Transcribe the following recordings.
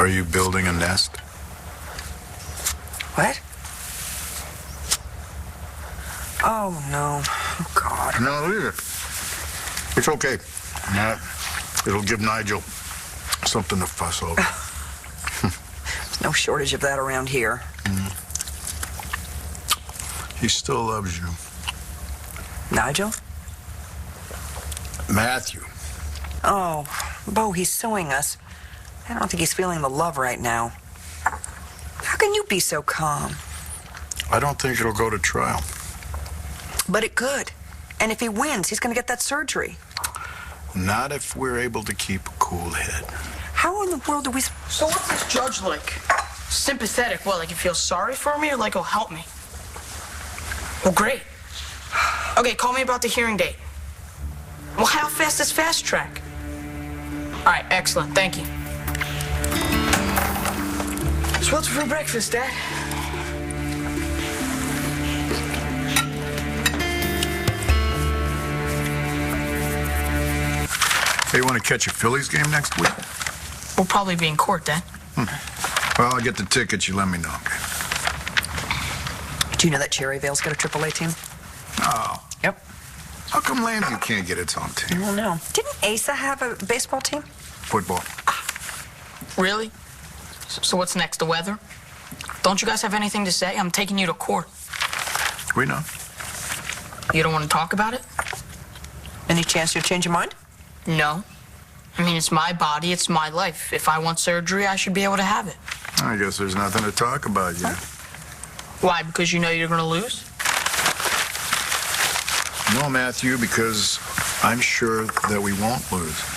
Are you building a nest? What? Oh, no. Oh, God. No, leave it. It's okay. It'll give Nigel something to fuss over. There's no shortage of that around here. He still loves you. Nigel? Matthew. Oh, Bo, he's suing us. I don't think he's feeling the love right now. How can you be so calm? I don't think it'll go to trial. But it could. And if he wins, he's going to get that surgery. Not if we're able to keep a cool head. How in the world do we... So what's this judge like? Sympathetic? What, like he feels sorry for me or like he'll help me? Well, great. Okay, call me about the hearing date. Well, how fast is fast track? All right, excellent. Thank you. So what's for breakfast, Dad? Hey, you want to catch a Phillies game next week? We'll probably be in court, Dad. Well, I'll get the tickets. You let me know, okay? Do you know that Cherryvale's got a AAA team? Oh. Yep. How come Lambview can't get its own team? I don't know. Didn't Asa have a baseball team? Football. Really? So what's next, the weather? Don't you guys have anything to say? I'm taking you to court. We know. You don't want to talk about it? Any chance you'll change your mind? No. I mean, it's my body, it's my life. If I want surgery, I should be able to have it. I guess there's nothing to talk about yet. Why? Because you know you're going to lose? No, Matthew, because I'm sure that we won't lose.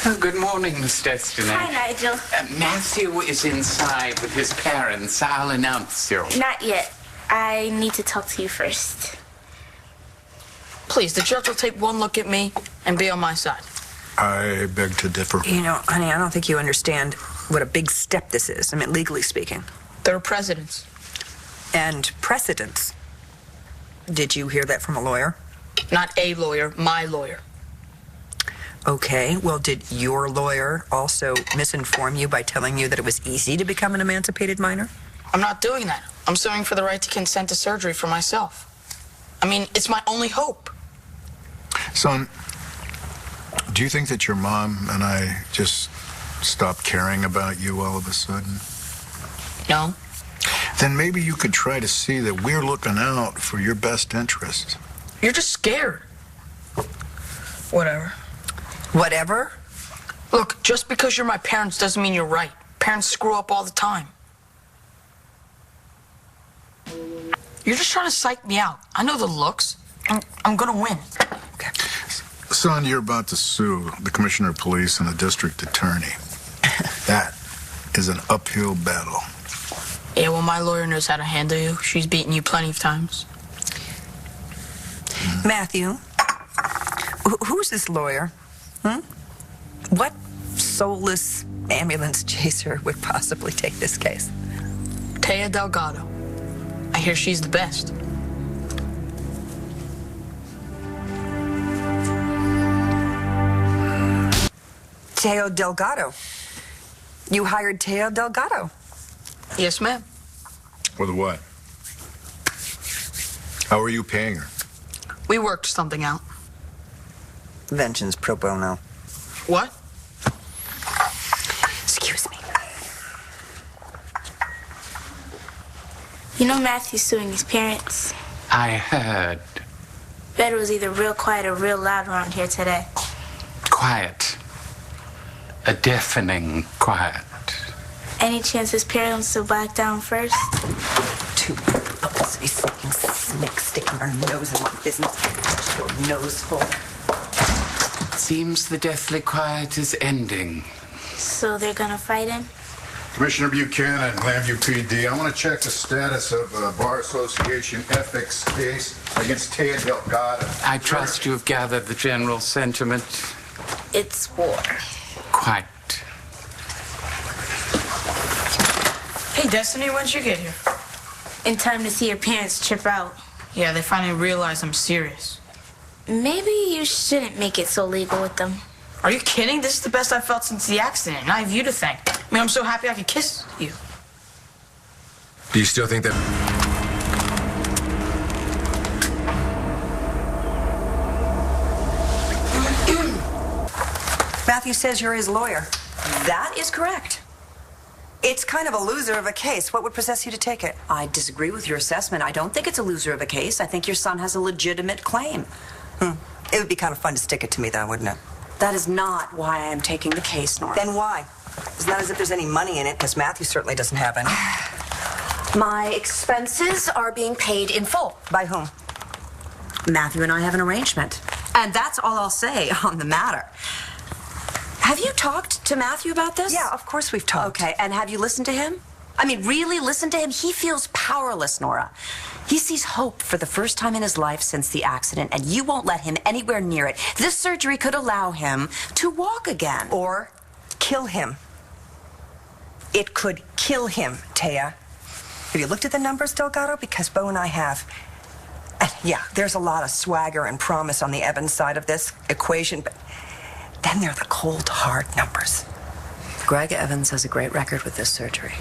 Oh, good morning, Miss Destiny. Hi, Nigel. Matthew is inside with his parents. I'll announce you. Not yet. I need to talk to you first. Please, the judge will take one look at me and be on my side. I beg to differ. You know, honey, I don't think you understand what a big step this is. I mean, legally speaking. There are precedents. And precedents. Did you hear that from a lawyer? Not a lawyer, my lawyer. Okay, well, did your lawyer also misinform you by telling you that it was easy to become an emancipated minor? I'm not doing that. I'm suing for the right to consent to surgery for myself. I mean, it's my only hope. Son, do you think that your mom and I just stopped caring about you all of a sudden? No. Then maybe you could try to see that we're looking out for your best interests. You're just scared. Whatever. Whatever? Look, just because you're my parents doesn't mean you're right. Parents screw up all the time. You're just trying to psych me out. I know the looks. I'm gonna win. Okay. Son, you're about to sue the commissioner of police and the district attorney. That is an uphill battle. Yeah, well, my lawyer knows how to handle you. She's beaten you plenty of times. Matthew, who's this lawyer? What soulless ambulance chaser would possibly take this case? Taya Delgado. I hear she's the best. Teo Delgado. You hired Teo Delgado. Yes, ma'am. With what? How are you paying her? We worked something out. Vengeance pro bono. What? Excuse me. You know Matthew's suing his parents. I heard. Bet it was either real quiet or real loud around here today. Quiet. A deafening quiet. Any chance his parents will back down first? Two publicity seeking snakes sticking our nose in my business. Your nose hole. Seems the deathly quiet is ending. So they're gonna fight him? Commissioner Buchanan, Lambview PD, I want to check the status of a Bar Association ethics case against Taya Delgado. I trust you've gathered the general sentiment. It's war. Quite. Hey, Destiny, when'd you get here? In time to see your parents trip out. Yeah, they finally realized I'm serious. Maybe you shouldn't make it so legal with them. Are you kidding? This is the best I've felt since the accident, and I have you to thank. I mean, I'm so happy I could kiss you. Do you still think that... Matthew says you're his lawyer. That is correct. It's kind of a loser of a case. What would possess you to take it? I disagree with your assessment. I don't think it's a loser of a case. I think your son has a legitimate claim. It would be kind of fun to stick it to me, though, wouldn't it? That is not why I am taking the case, Nora. Then why? It's not as if there's any money in it, because Matthew certainly doesn't have any. My expenses are being paid in full. By whom? Matthew and I have an arrangement. And that's all I'll say on the matter. Have you talked to Matthew about this? Yeah, of course we've talked. Okay, and have you listened to him? I mean, really listened to him? He feels powerless, Nora. He sees hope for the first time in his life since the accident, and you won't let him anywhere near it. This surgery could allow him to walk again. Or kill him. It could kill him, Taya. Have you looked at the numbers, Delgado? Because Bo and I have. And yeah, there's a lot of swagger and promise on the Evans side of this equation, but then there are the cold, hard numbers. Greg Evans has a great record with this surgery.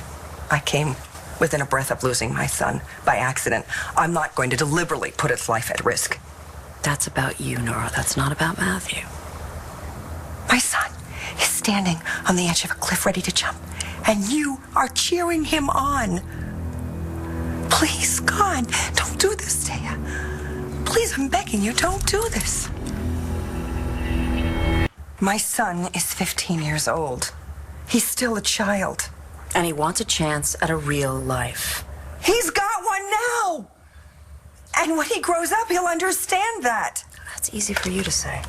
I came within a breath of losing my son by accident. I'm not going to deliberately put his life at risk. That's about you, Nora. That's not about Matthew. My son is standing on the edge of a cliff ready to jump, and you are cheering him on. Please, God, don't do this, Taya. Please, I'm begging you, don't do this. My son is 15 years old. He's still a child. And he wants a chance at a real life. He's got one now! And when he grows up, he'll understand that. That's easy for you to say.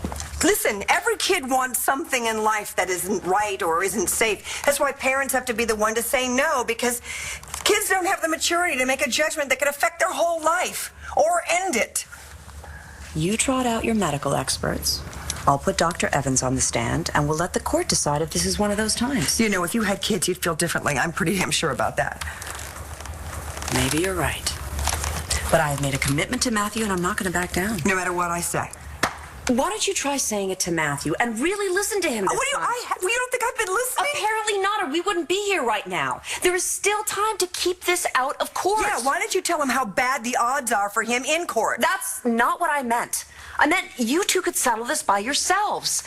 Listen, every kid wants something in life that isn't right or isn't safe. That's why parents have to be the one to say no, because kids don't have the maturity to make a judgment that could affect their whole life or end it. You trot out your medical experts. I'll put Dr. Evans on the stand, and we'll let the court decide if this is one of those times. You know, if you had kids, you'd feel differently. I'm pretty damn sure about that. Maybe you're right. But I have made a commitment to Matthew, and I'm not going to back down. No matter what I say. Why don't you try saying it to Matthew and really listen to him this time? You don't think I've been listening? Apparently not, or we wouldn't be here right now. There is still time to keep this out of court. Yeah, why don't you tell him how bad the odds are for him in court? That's not what I meant. I meant you two could settle this by yourselves.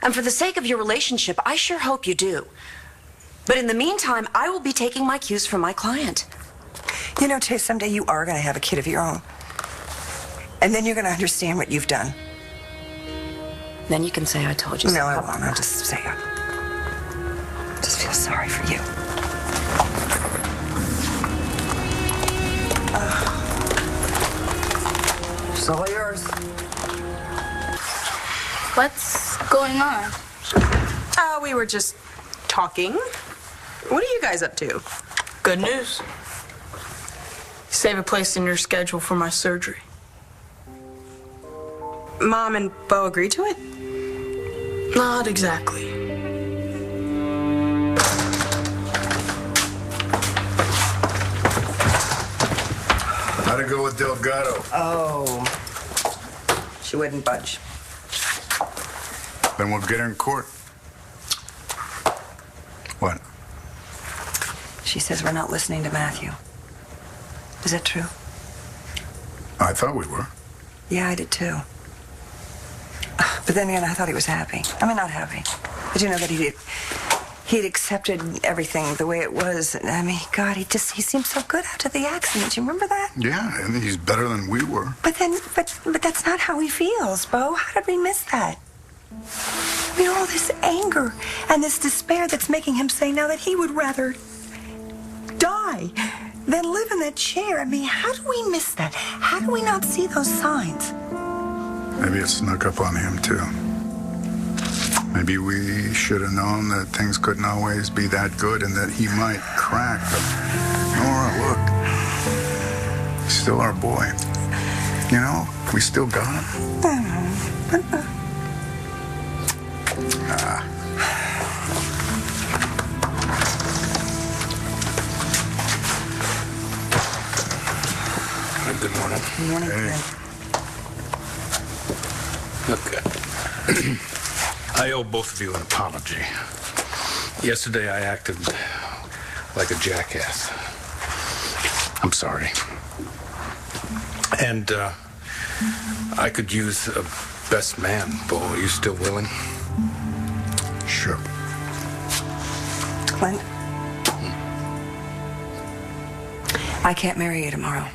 And for the sake of your relationship, I sure hope you do. But in the meantime, I will be taking my cues from my client. You know, Tay, someday you are going to have a kid of your own. And then you're going to understand what you've done. Then you can say I told you so. No, I won't. I'll just say I just feel sorry for you. It's all yours. What's going on? We were just talking. What are you guys up to? Good news. Save a place in your schedule for my surgery. Mom and Bo agreed to it? Not exactly. How'd it go with Delgado? Oh. She wouldn't budge. Then we'll get her in court. What? She says we're not listening to Matthew. Is that true? I thought we were. Yeah, I did too. But then again, I thought he was happy. I mean, not happy. But you know that he'd accepted everything the way it was. I mean, God, he seemed so good after the accident. You remember that? Yeah, and he's better than we were. But that's not how he feels, Bo. How did we miss that? I mean, all this anger and this despair that's making him say now that he would rather die than live in that chair. I mean, how do we miss that? How do we not see those signs? Maybe it snuck up on him, too. Maybe we should have known that things couldn't always be that good and that he might crack. But Nora, look, he's still our boy. You know, we still got him. Good morning. Good morning, Hey. Greg. Okay. I owe both of you an apology. Yesterday I acted like a jackass. I'm sorry. And I could use a best man, Bo. Are you still willing? Sure. Clint, I can't marry you tomorrow.